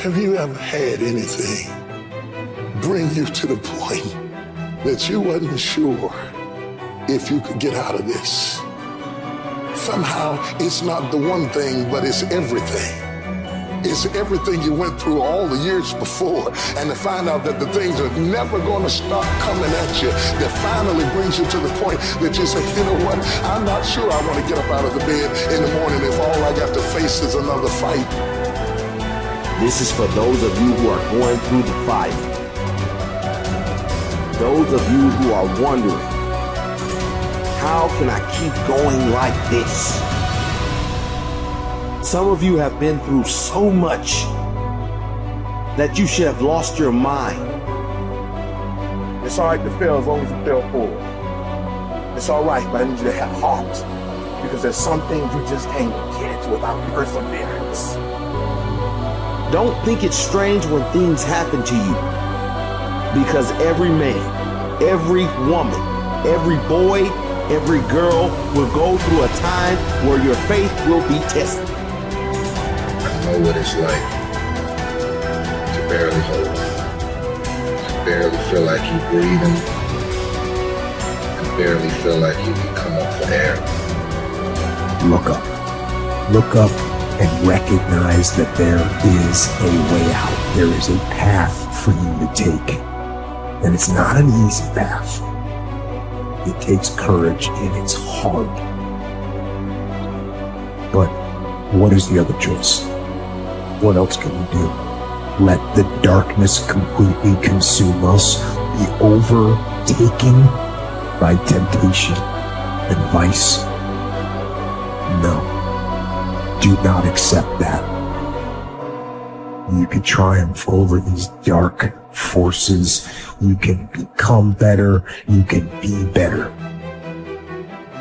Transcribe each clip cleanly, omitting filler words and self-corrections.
Have you ever had anything bring you to the point that you wasn't sure if you could get out of this? Somehow it's not the one thing, but it's everything. It's everything you went through all the years before, and to find out that the things are never going to stop coming at you, that finally brings you to the point that you say, you know what, I'm not sure I want to get up out of the bed in the morning if all I got to face is another fight. This is for those of you who are going through the fight. Those of you who are wondering, how can I keep going like this? Some of you have been through so much that you should have lost your mind. It's all right to fail as long as you fail forward. It's all right, but I need you to have heart, because there's some things you just can't get without perseverance. Don't think it's strange when things happen to you, because every man, every woman, every boy, every girl will go through a time where your faith will be tested. I know what it's like to barely hold on, to barely feel like you're breathing, and barely feel like you can come up for air. Look up. Look up and recognize that there is a way out. There is a path for you to take. And it's not an easy path. It takes courage and it's hard. But what is the other choice? What else can we do? Let the darkness completely consume us, be overtaken by temptation and vice? No. Do not accept that. You can triumph over these dark forces. You can become better. You can be better.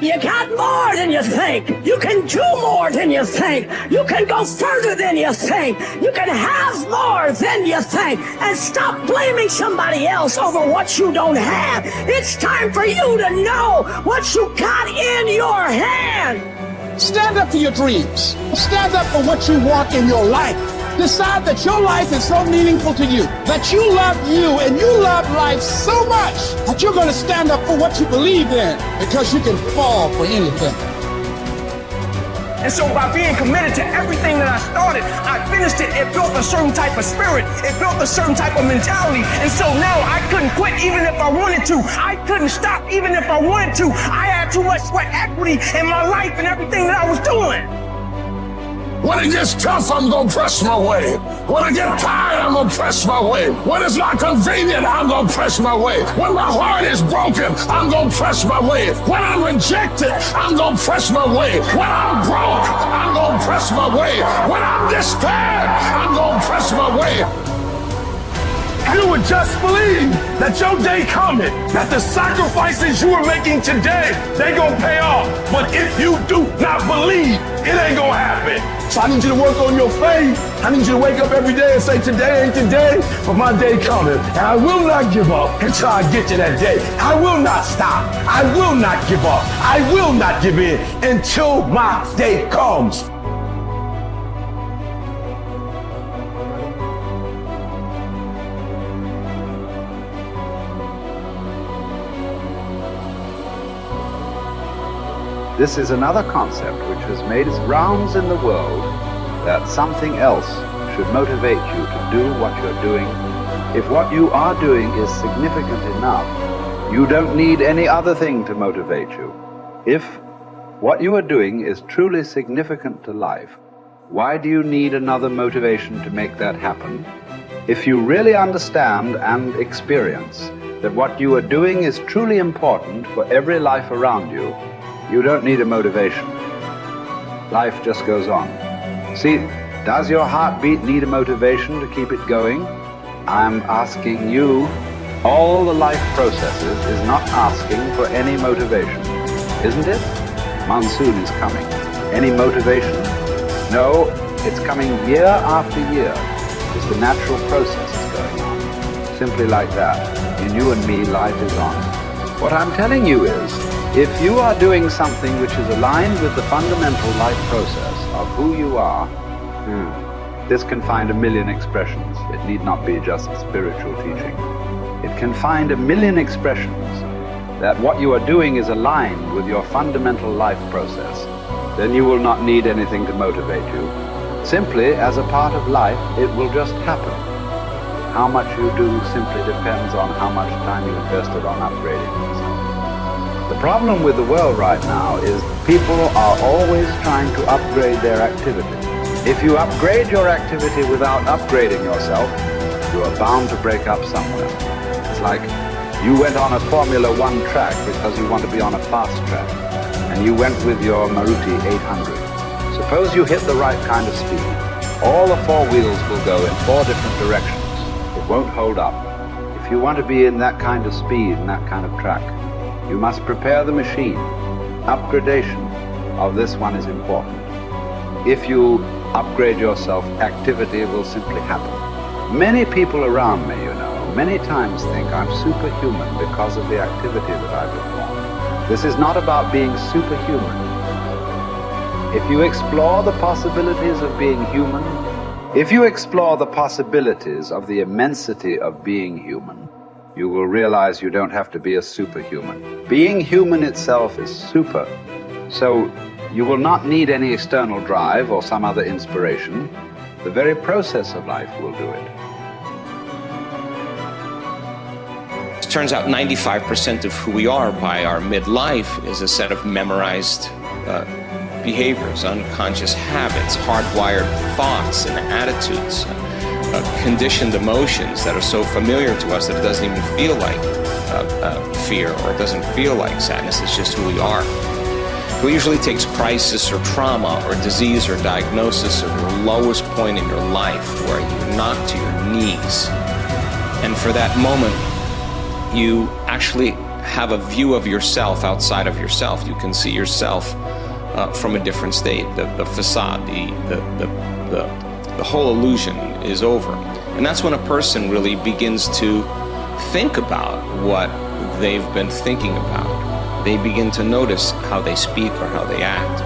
You got more than you think. You can do more than you think. You can go further than you think. You can have more than you think. And stop blaming somebody else over what you don't have. It's time for you to know what you got in your hand. Stand up for your dreams. Stand up for what you want in your life. Decide that your life is so meaningful to you, that you love you and you love life so much that you're going to stand up for what you believe in, because you can fall for anything. And so by being committed to everything that I started, I finished it. It built a certain type of spirit. It built a certain type of mentality. And so now I couldn't quit even if I wanted to. I couldn't stop even if I wanted to. I had too much sweat equity in my life and everything that I was doing. When it gets tough, I'm gonna press my way. When I get tired, I'm gonna press my way. When it's not convenient, I'm gonna press my way. When my heart is broken, I'm gonna press my way. When I'm rejected, I'm gonna press my way. When I'm broke, I'm gonna press my way. When I'm despaired, I'm gonna press my way. You would just believe that your day coming, that the sacrifices you are making today, they gonna pay off. But if you do not believe, it ain't gonna happen. So I need you to work on your faith. I need you to wake up every day and say, today ain't today, but my day coming. And I will not give up until I get to that day. I will not stop. I will not give up. I will not give in until my day comes. This is another concept which has made its rounds in the world, that something else should motivate you to do what you're doing. If what you are doing is significant enough, you don't need any other thing to motivate you. If what you are doing is truly significant to life, why do you need another motivation to make that happen? If you really understand and experience that what you are doing is truly important for every life around you, you don't need a motivation. Life just goes on. See, does your heartbeat need a motivation to keep it going? I'm asking you. All the life processes is not asking for any motivation, isn't it? Monsoon is coming. Any motivation? No, it's coming year after year, because the natural process is going on. Simply like that. In you and me, life is on. What I'm telling you is, if you are doing something which is aligned with the fundamental life process of who you are, This can find a million expressions. It need not be just spiritual teaching. It can find a million expressions that what you are doing is aligned with your fundamental life process. Then you will not need anything to motivate you. Simply, as a part of life, it will just happen. How much you do simply depends on how much time you invested on upgrading yourself. The problem with the world right now is people are always trying to upgrade their activity. If you upgrade your activity without upgrading yourself, you are bound to break up somewhere. It's like you went on a Formula One track because you want to be on a fast track, and you went with your Maruti 800. Suppose you hit the right kind of speed. All the four wheels will go in four different directions. It won't hold up. If you want to be in that kind of speed and that kind of track, you must prepare the machine. Upgradation of this one is important. If you upgrade yourself, activity will simply happen. Many people around me, many times think I'm superhuman because of the activity that I perform. This is not about being superhuman. If you explore the possibilities of being human, if you explore the possibilities of the immensity of being human, you will realize you don't have to be a superhuman. Being human itself is super. So you will not need any external drive or some other inspiration. The very process of life will do it. It turns out 95% of who we are by our midlife is a set of memorized behaviors, unconscious habits, hardwired thoughts and attitudes, conditioned emotions that are so familiar to us that it doesn't even feel like fear, or it doesn't feel like sadness. It's just who we are. It usually takes crisis or trauma or disease or diagnosis or your lowest point in your life where you're knocked to your knees. And for that moment, you actually have a view of yourself outside of yourself. You can see yourself from a different state. The facade, the whole illusion is over. And that's when a person really begins to think about what they've been thinking about. They begin to notice how they speak or how they act.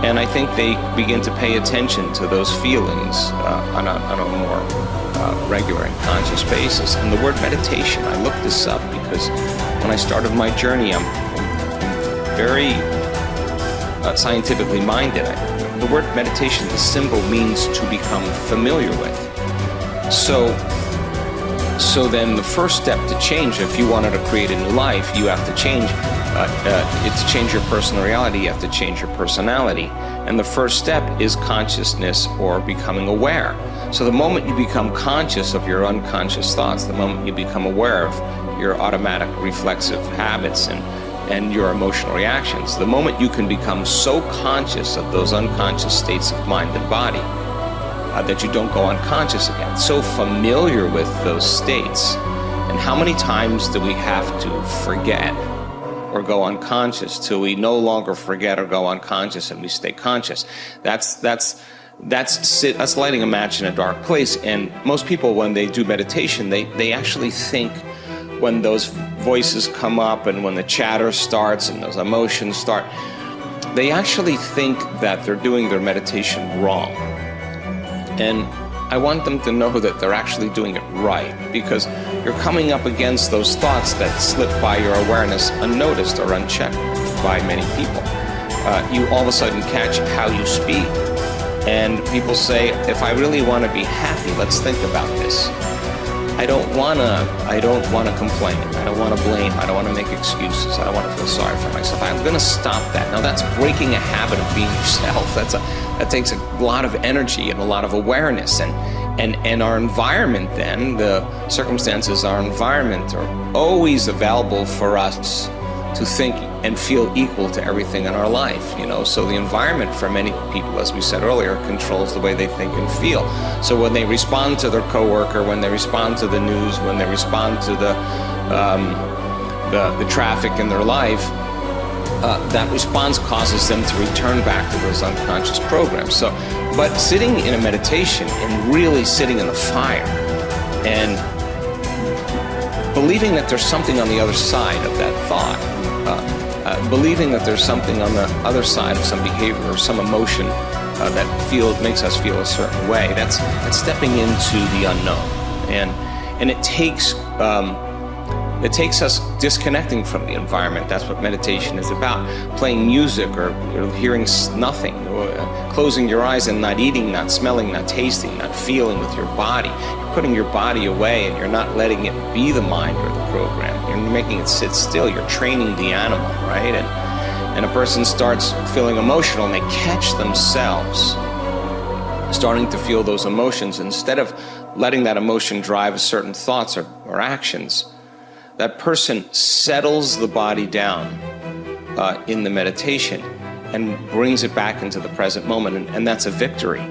And I think they begin to pay attention to those feelings on a more regular and conscious basis. And the word meditation, I looked this up because when I started my journey, I'm very scientifically minded. The word meditation, the symbol means to become familiar with. So then the first step to change, if you wanted to create a new life, you have to change. To change your personal reality, you have to change your personality. And the first step is consciousness or becoming aware. So the moment you become conscious of your unconscious thoughts, the moment you become aware of your automatic reflexive habits and your emotional reactions, the moment you can become so conscious of those unconscious states of mind and body that you don't go unconscious again, so familiar with those states. And how many times do we have to forget or go unconscious till we no longer forget or go unconscious and we stay conscious? That's lighting a match in a dark place. And most people, when they do meditation, they actually think, when those voices come up and when the chatter starts and those emotions start, they actually think that they're doing their meditation wrong. And I want them to know that they're actually doing it right, because you're coming up against those thoughts that slip by your awareness unnoticed or unchecked by many people. You all of a sudden catch how you speak. And people say, if I really want to be happy, let's think about this. I don't want to complain. I don't want to blame. I don't want to make excuses. I don't want to feel sorry for myself. I'm going to stop that. Now that's breaking a habit of being yourself. That takes a lot of energy and a lot of awareness. And our environment then, the circumstances, our environment are always available for us to think and feel equal to everything in our life, So the environment for many people, as we said earlier, controls the way they think and feel. So when they respond to their coworker, when they respond to the news, when they respond to the traffic in their life, that response causes them to return back to those unconscious programs. But sitting in a meditation and really sitting in the fire and believing that there's something on the other side of that thought, believing that there's something on the other side of some behavior or some emotion that makes us feel a certain way. That's stepping into the unknown, and it takes us disconnecting from the environment. That's what meditation is about. Playing music or hearing nothing, or closing your eyes and not eating, not smelling, not tasting, not feeling with your body. You're putting your body away and you're not letting it be the mind or the program. You're making it sit still. You're training the animal, right? And a person starts feeling emotional and they catch themselves starting to feel those emotions. Instead of letting that emotion drive certain thoughts or actions, that person settles the body down in the meditation and brings it back into the present moment, and that's a victory.